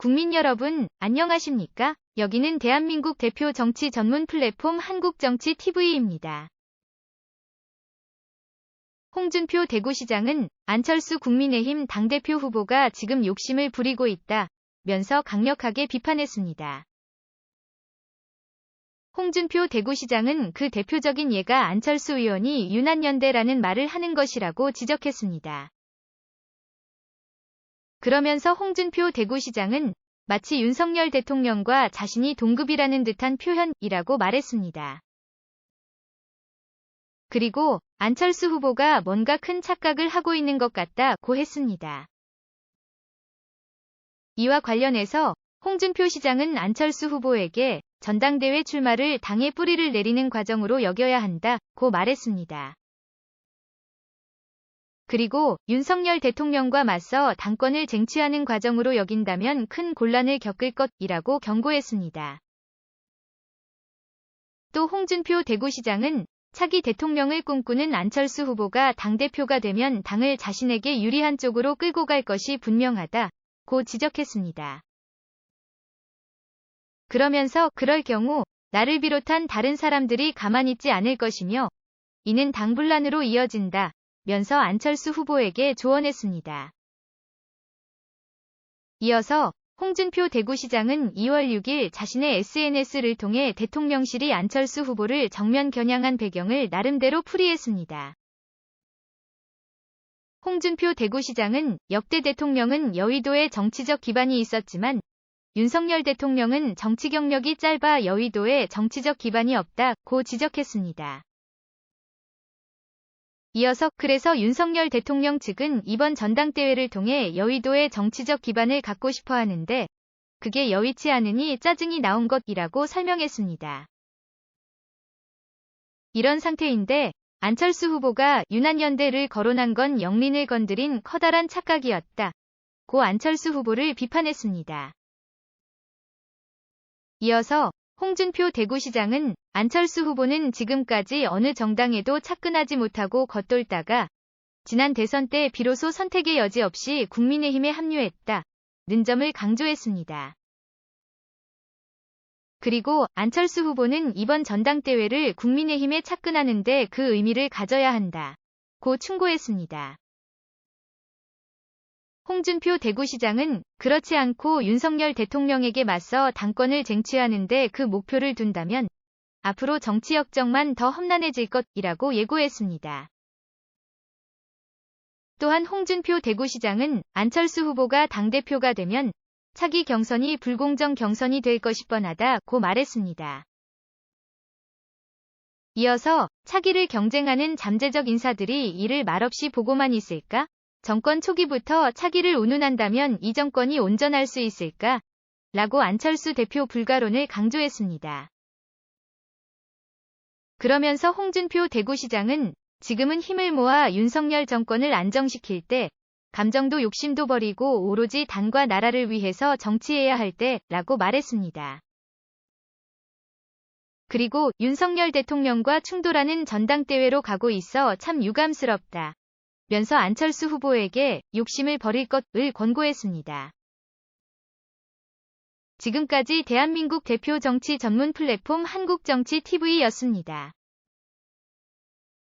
국민 여러분, 안녕하십니까? 여기는 대한민국 대표 정치 전문 플랫폼 한국정치TV입니다. 홍준표 대구시장은 안철수 국민의힘 당대표 후보가 지금 욕심을 부리고 있다면서 강력하게 비판했습니다. 홍준표 대구시장은 그 대표적인 예가 안철수 의원이 유난연대라는 말을 하는 것이라고 지적했습니다. 그러면서 홍준표 대구시장은 마치 윤석열 대통령과 자신이 동급이라는 듯한 표현이라고 말했습니다. 그리고 안철수 후보가 뭔가 큰 착각을 하고 있는 것 같다고 했습니다. 이와 관련해서 홍준표 시장은 안철수 후보에게 전당대회 출마를 당의 뿌리를 내리는 과정으로 여겨야 한다고 말했습니다. 그리고 윤석열 대통령과 맞서 당권을 쟁취하는 과정으로 여긴다면 큰 곤란을 겪을 것이라고 경고했습니다. 또 홍준표 대구시장은 차기 대통령을 꿈꾸는 안철수 후보가 당대표가 되면 당을 자신에게 유리한 쪽으로 끌고 갈 것이 분명하다고 지적했습니다. 그러면서 그럴 경우 나를 비롯한 다른 사람들이 가만히 있지 않을 것이며 이는 당분란으로 이어진다. 면서 안철수 후보에게 조언했습니다. 이어서 홍준표 대구시장은 2월 6일 자신의 SNS를 통해 대통령실이 안철수 후보를 정면 겨냥한 배경을 나름대로 풀이했습니다. 홍준표 대구시장은 역대 대통령은 여의도에 정치적 기반이 있었지만 윤석열 대통령은 정치 경력이 짧아 여의도에 정치적 기반이 없다고 지적했습니다. 이어서 그래서 윤석열 대통령 측은 이번 전당대회를 통해 여의도의 정치적 기반을 갖고 싶어 하는데 그게 여의치 않으니 짜증이 나온 것이라고 설명했습니다. 이런 상태인데 안철수 후보가 유난연대를 거론한 건 영린을 건드린 커다란 착각이었다고 안철수 후보를 비판했습니다. 이어서 홍준표 대구시장은 안철수 후보는 지금까지 어느 정당에도 착근하지 못하고 겉돌다가 지난 대선 때 비로소 선택의 여지 없이 국민의힘에 합류했다는 점을 강조했습니다. 그리고 안철수 후보는 이번 전당대회를 국민의힘에 착근하는데 그 의미를 가져야 한다고 충고했습니다. 홍준표 대구시장은 그렇지 않고 윤석열 대통령에게 맞서 당권을 쟁취하는데 그 목표를 둔다면 앞으로 정치 역정만 더 험난해질 것이라고 예고했습니다. 또한 홍준표 대구시장은 안철수 후보가 당대표가 되면 차기 경선이 불공정 경선이 될 것이 뻔하다고 말했습니다. 이어서 차기를 경쟁하는 잠재적 인사들이 이를 말없이 보고만 있을까? 정권 초기부터 차기를 운운한다면 이 정권이 온전할 수 있을까? 라고 안철수 대표 불가론을 강조했습니다. 그러면서 홍준표 대구시장은 지금은 힘을 모아 윤석열 정권을 안정시킬 때 감정도 욕심도 버리고 오로지 당과 나라를 위해서 정치해야 할 때라고 말했습니다. 그리고 윤석열 대통령과 충돌하는 전당대회로 가고 있어 참 유감스럽다. 면서 안철수 후보에게 욕심을 버릴 것을 권고했습니다. 지금까지 대한민국 대표 정치 전문 플랫폼 한국정치TV였습니다.